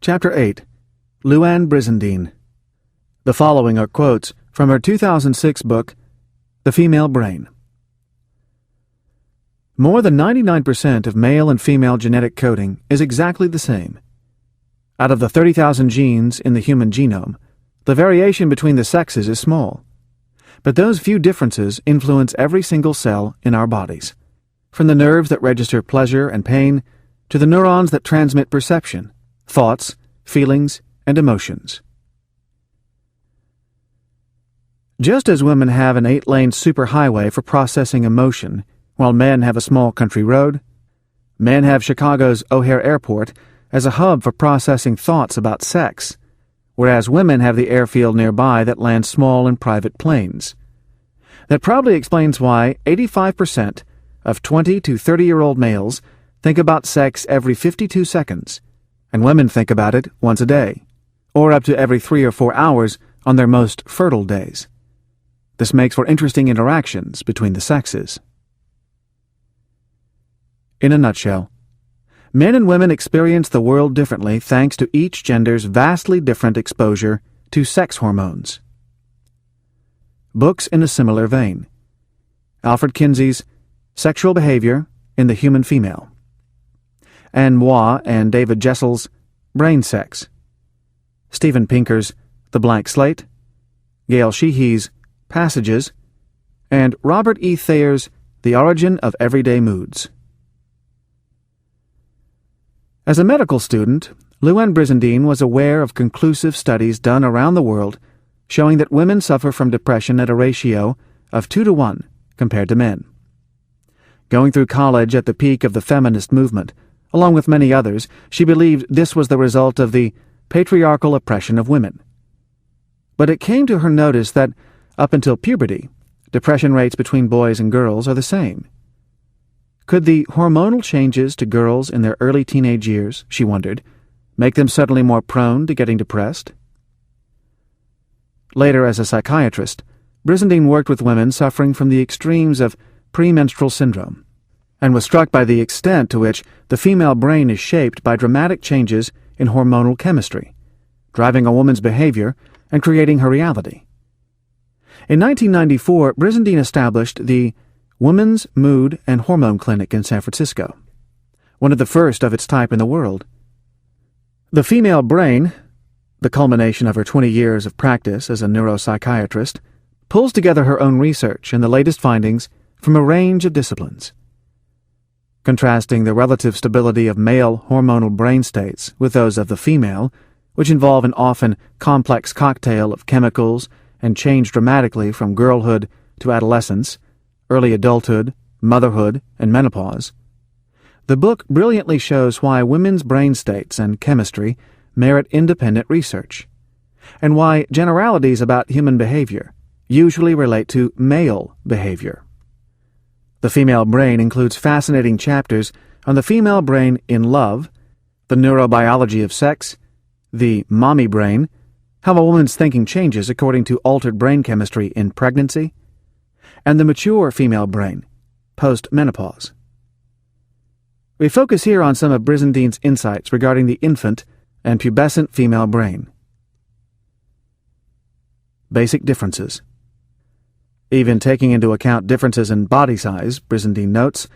Chapter 8. Louann Brizendine. The following are quotes from her 2006 book, The Female Brain. More than 99% of male and female genetic coding is exactly the same. Out of the 30,000 genes in the human genome, the variation between the sexes is small. But those few differences influence every single cell in our bodies, from the nerves that register pleasure and pain to the neurons that transmit perception, thoughts, feelings, and emotions. Just as women have an 8-lane superhighway for processing emotion, while men have a small country road, men have Chicago's O'Hare Airport as a hub for processing thoughts about sex, whereas women have the airfield nearby that lands small and private planes. That probably explains why 85% of 20 to 30-year-old males think about sex every 52 seconds, and women think about it once a day, or up to every 3 or 4 hours on their most fertile days. This makes for interesting interactions between the sexes. In a nutshell, men and women experience the world differently thanks to each gender's vastly different exposure to sex hormones. Books in a similar vein. Alfred Kinsey's Sexual Behavior in the Human Female. Anne Mois and David Jessel's Brain Sex. Steven Pinker's The Blank Slate. Gail Sheehy's Passages. And Robert E. Thayer's The Origin of Everyday Moods. As a medical student, Louann Brizendine was aware of conclusive studies done around the world showing that women suffer from depression at a ratio of 2 to 1 compared to men. Going through college at the peak of the feminist movement, along with many others, she believed this was the result of the patriarchal oppression of women. But it came to her notice that, up until puberty, depression rates between boys and girls are the same. Could the hormonal changes to girls in their early teenage years, she wondered, make them suddenly more prone to getting depressed? Later, as a psychiatrist, Brizendine worked with women suffering from the extremes of premenstrual syndrome, and was struck by the extent to which the female brain is shaped by dramatic changes in hormonal chemistry, driving a woman's behavior and creating her reality. In 1994, Brizendine established the Women's Mood and Hormone Clinic in San Francisco, one of the first of its type in the world. The female brain, the culmination of her 20 years of practice as a neuropsychiatrist, pulls together her own research and the latest findings from a range of disciplines. Contrasting the relative stability of male hormonal brain states with those of the female, which involve an often complex cocktail of chemicals and change dramatically from girlhood to adolescence, early adulthood, motherhood, and menopause, the book brilliantly shows why women's brain states and chemistry merit independent research, and why generalities about human behavior usually relate to male behavior. The female brain includes fascinating chapters on the female brain in love, the neurobiology of sex, the mommy brain, how a woman's thinking changes according to altered brain chemistry in pregnancy, and the mature female brain, post-menopause. We focus here on some of Brizendine's insights regarding the infant and pubescent female brain. Basic differences. Even taking into account differences in body size, Brizendine notes,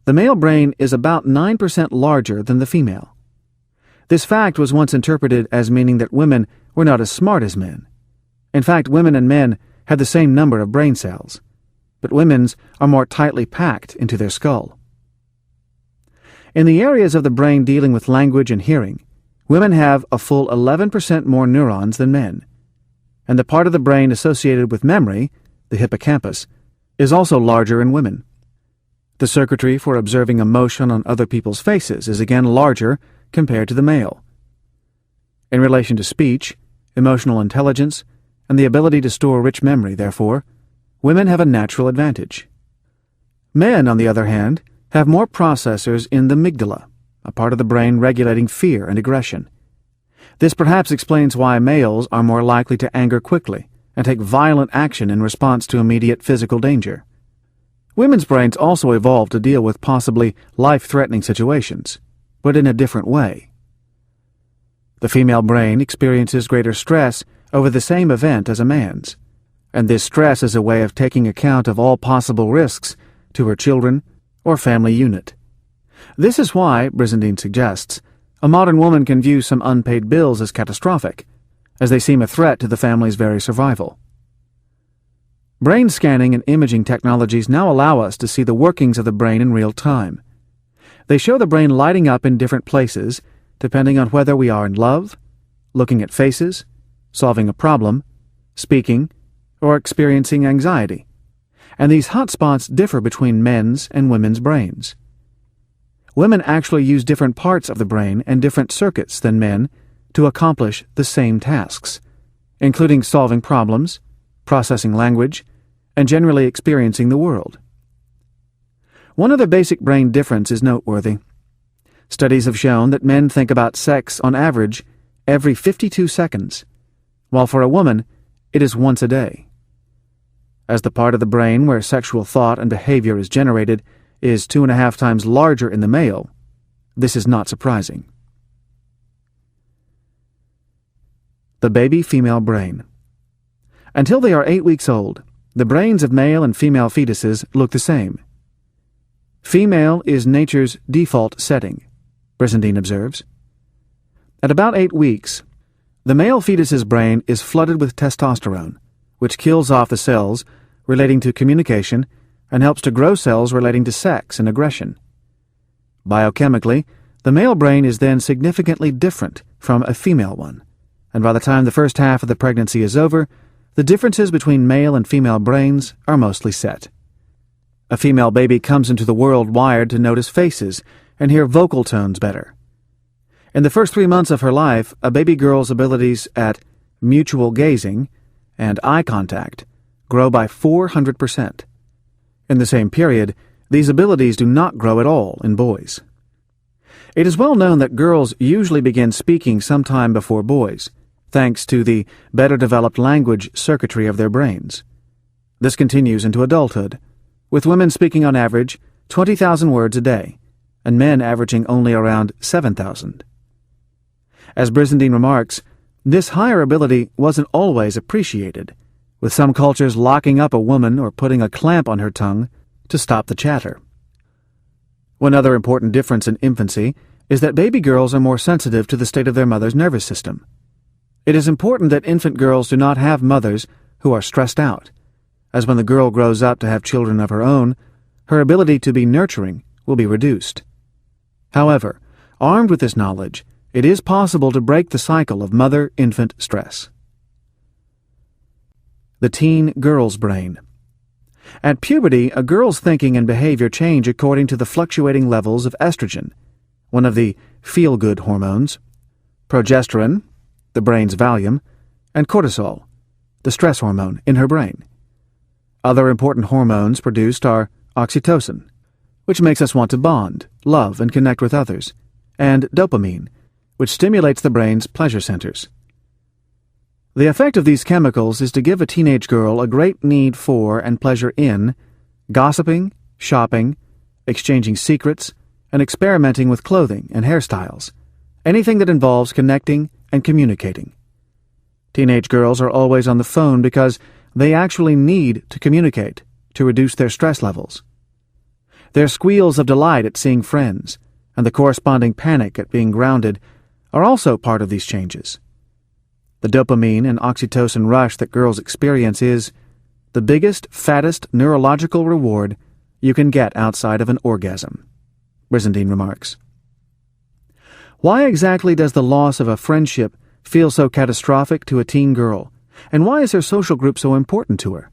the male brain is about 9% larger than the female. This fact was once interpreted as meaning that women were not as smart as men. In fact, women and men had the same number of brain cells, but women's are more tightly packed into their skull. In the areas of the brain dealing with language and hearing, women have a full 11% more neurons than men, and the part of the brain associated with memory, the hippocampus, is also larger in women. The circuitry for observing emotion on other people's faces is again larger compared to the male. In relation to speech, emotional intelligence, and the ability to store rich memory, therefore, women have a natural advantage. Men, on the other hand, have more processors in the amygdala, a part of the brain regulating fear and aggression. This perhaps explains why males are more likely to anger quickly and take violent action in response to immediate physical danger. Women's brains also evolved to deal with possibly life-threatening situations, but in a different way. The female brain experiences greater stress over the same event as a man's, and this stress is a way of taking account of all possible risks to her children or family unit. This is why, Brizendine suggests, a modern woman can view some unpaid bills as catastrophic, as they seem a threat to the family's very survival. Brain scanning and imaging technologies now allow us to see the workings of the brain in real time. They show the brain lighting up in different places, depending on whether we are in love, looking at faces, solving a problem, speaking, or experiencing anxiety. And these hotspots differ between men's and women's brains. Women actually use different parts of the brain and different circuits than men to accomplish the same tasks, including solving problems, processing language, and generally experiencing the world. One other basic brain difference is noteworthy. Studies have shown that men think about sex on average every 52 seconds, while for a woman it is once a day. As the part of the brain where sexual thought and behavior is generated is 2.5 times larger in the male, this is not surprising. The baby female brain. Until they are 8 weeks old, the brains of male and female fetuses look the same. Female is nature's default setting, Brizendine observes. At about 8 weeks, the male fetus's brain is flooded with testosterone, which kills off the cells relating to communication and helps to grow cells relating to sex and aggression. Biochemically, the male brain is then significantly different from a female one, and by the time the first half of the pregnancy is over, the differences between male and female brains are mostly set. A female baby comes into the world wired to notice faces and hear vocal tones better. In the first 3 months of her life, a baby girl's abilities at mutual gazing and eye contact grow by 400%. In the same period, these abilities do not grow at all in boys. It is well known that girls usually begin speaking sometime before boys, thanks to the better developed language circuitry of their brains. This continues into adulthood, with women speaking on average 20,000 words a day, and men averaging only around 7,000. As Brizendine remarks, this higher ability wasn't always appreciated, with some cultures locking up a woman or putting a clamp on her tongue to stop the chatter. One other important difference in infancy is that baby girls are more sensitive to the state of their mother's nervous system. It is important that infant girls do not have mothers who are stressed out, as when the girl grows up to have children of her own, her ability to be nurturing will be reduced. However, armed with this knowledge, it is possible to break the cycle of mother-infant stress. The teen girl's brain. At puberty, a girl's thinking and behavior change according to the fluctuating levels of estrogen, one of the feel-good hormones, progesterone, the brain's Valium, and cortisol, the stress hormone, in her brain. Other important hormones produced are oxytocin, which makes us want to bond, love, and connect with others, and dopamine, which stimulates the brain's pleasure centers. The effect of these chemicals is to give a teenage girl a great need for and pleasure in gossiping, shopping, exchanging secrets, and experimenting with clothing and hairstyles, anything that involves connecting and communicating. Teenage girls are always on the phone because they actually need to communicate to reduce their stress levels. Their squeals of delight at seeing friends and the corresponding panic at being grounded are also part of these changes. The dopamine and oxytocin rush that girls experience is the biggest, fattest neurological reward you can get outside of an orgasm, Brizendine remarks. Why exactly does the loss of a friendship feel so catastrophic to a teen girl, and why is her social group so important to her?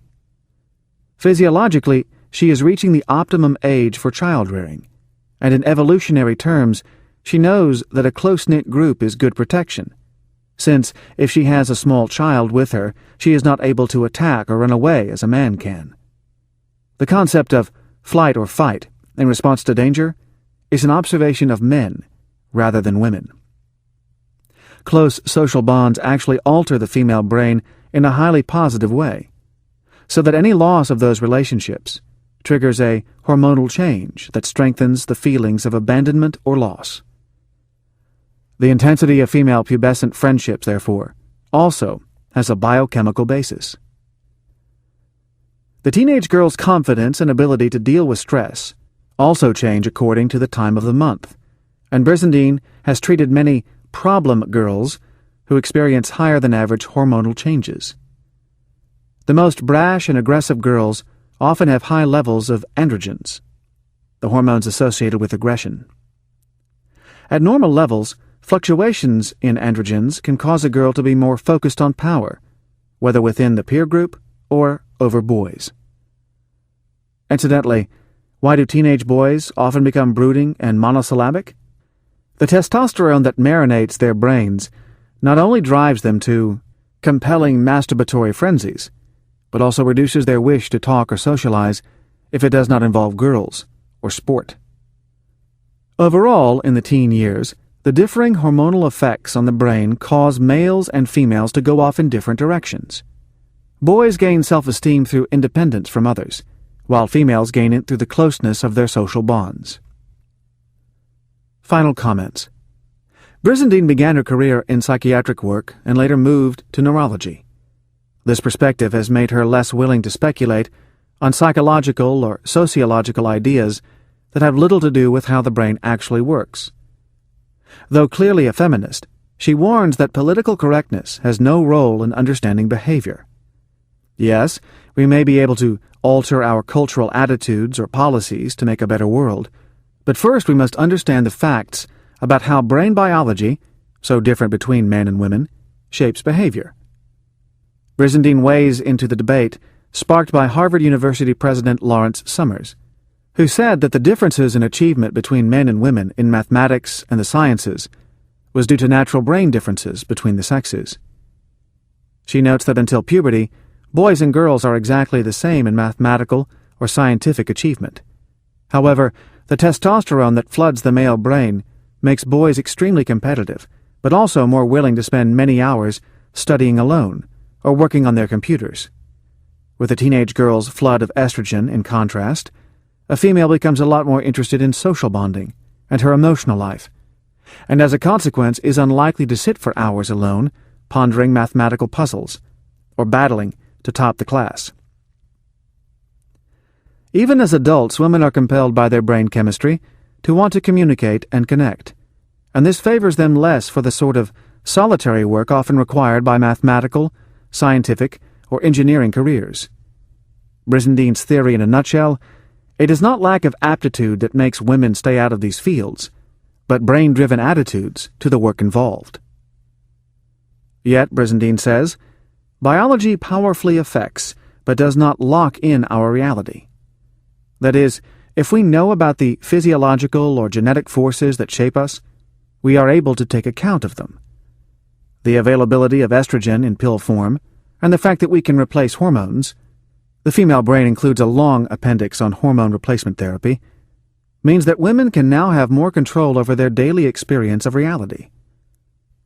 Physiologically, she is reaching the optimum age for child-rearing, and in evolutionary terms, she knows that a close-knit group is good protection, since if she has a small child with her, she is not able to attack or run away as a man can. The concept of flight or fight in response to danger is an observation of men rather than women. Close social bonds actually alter the female brain in a highly positive way, so that any loss of those relationships triggers a hormonal change that strengthens the feelings of abandonment or loss. The intensity of female pubescent friendships, therefore, also has a biochemical basis. The teenage girl's confidence and ability to deal with stress also change according to the time of the month, and Brizendine has treated many problem girls who experience higher than average hormonal changes. The most brash and aggressive girls often have high levels of androgens, the hormones associated with aggression. At normal levels, fluctuations in androgens can cause a girl to be more focused on power, whether within the peer group or over boys. Incidentally, why do teenage boys often become brooding and monosyllabic? The testosterone that marinates their brains not only drives them to compelling masturbatory frenzies, but also reduces their wish to talk or socialize if it does not involve girls or sport. Overall, in the teen years, the differing hormonal effects on the brain cause males and females to go off in different directions. Boys gain self-esteem through independence from others, while females gain it through the closeness of their social bonds. Final comments. Brizendine began her career in psychiatric work and later moved to neurology. This perspective has made her less willing to speculate on psychological or sociological ideas that have little to do with how the brain actually works. Though clearly a feminist, she warns that political correctness has no role in understanding behavior. Yes, we may be able to alter our cultural attitudes or policies to make a better world, but first we must understand the facts about how brain biology, so different between men and women, shapes behavior. Brizendine weighs into the debate sparked by Harvard University President Lawrence Summers, who said that the differences in achievement between men and women in mathematics and the sciences was due to natural brain differences between the sexes. She notes that until puberty, boys and girls are exactly the same in mathematical or scientific achievement. However, the testosterone that floods the male brain makes boys extremely competitive, but also more willing to spend many hours studying alone or working on their computers. With a teenage girl's flood of estrogen, in contrast, a female becomes a lot more interested in social bonding and her emotional life, and as a consequence is unlikely to sit for hours alone pondering mathematical puzzles or battling to top the class. Even as adults, women are compelled by their brain chemistry to want to communicate and connect, and this favors them less for the sort of solitary work often required by mathematical, scientific, or engineering careers. Brizendine's theory in a nutshell: it is not lack of aptitude that makes women stay out of these fields, but brain-driven attitudes to the work involved. Yet, Brizendine says, biology powerfully affects, but does not lock in our reality. That is, if we know about the physiological or genetic forces that shape us, we are able to take account of them. The availability of estrogen in pill form, and the fact that we can replace hormones — the female brain includes a long appendix on hormone replacement therapy — means that women can now have more control over their daily experience of reality.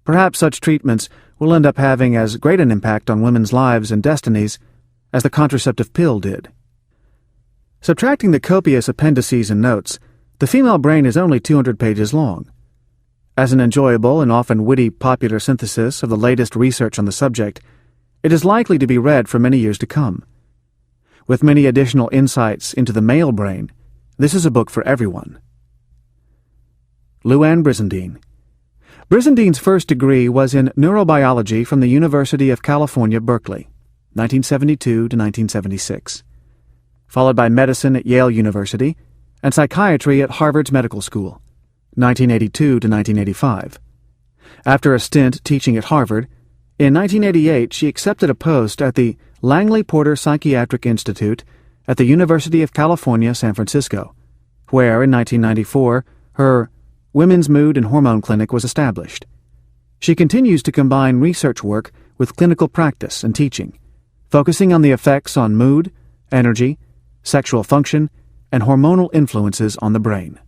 Perhaps such treatments will end up having as great an impact on women's lives and destinies as the contraceptive pill did. Subtracting the copious appendices and notes, the female brain is only 200 pages long. As an enjoyable and often witty popular synthesis of the latest research on the subject, it is likely to be read for many years to come. With many additional insights into the male brain, this is a book for everyone. Louann Brizendine. Brizendine's first degree was in neurobiology from the University of California, Berkeley, 1972 to 1976, followed by medicine at Yale University and psychiatry at Harvard's Medical School, 1982 to 1985. After a stint teaching at Harvard, in 1988 she accepted a post at the Langley Porter Psychiatric Institute at the University of California, San Francisco, where in 1994 her Women's Mood and Hormone Clinic was established. She continues to combine research work with clinical practice and teaching, focusing on the effects on mood, energy, sexual function, and hormonal influences on the brain.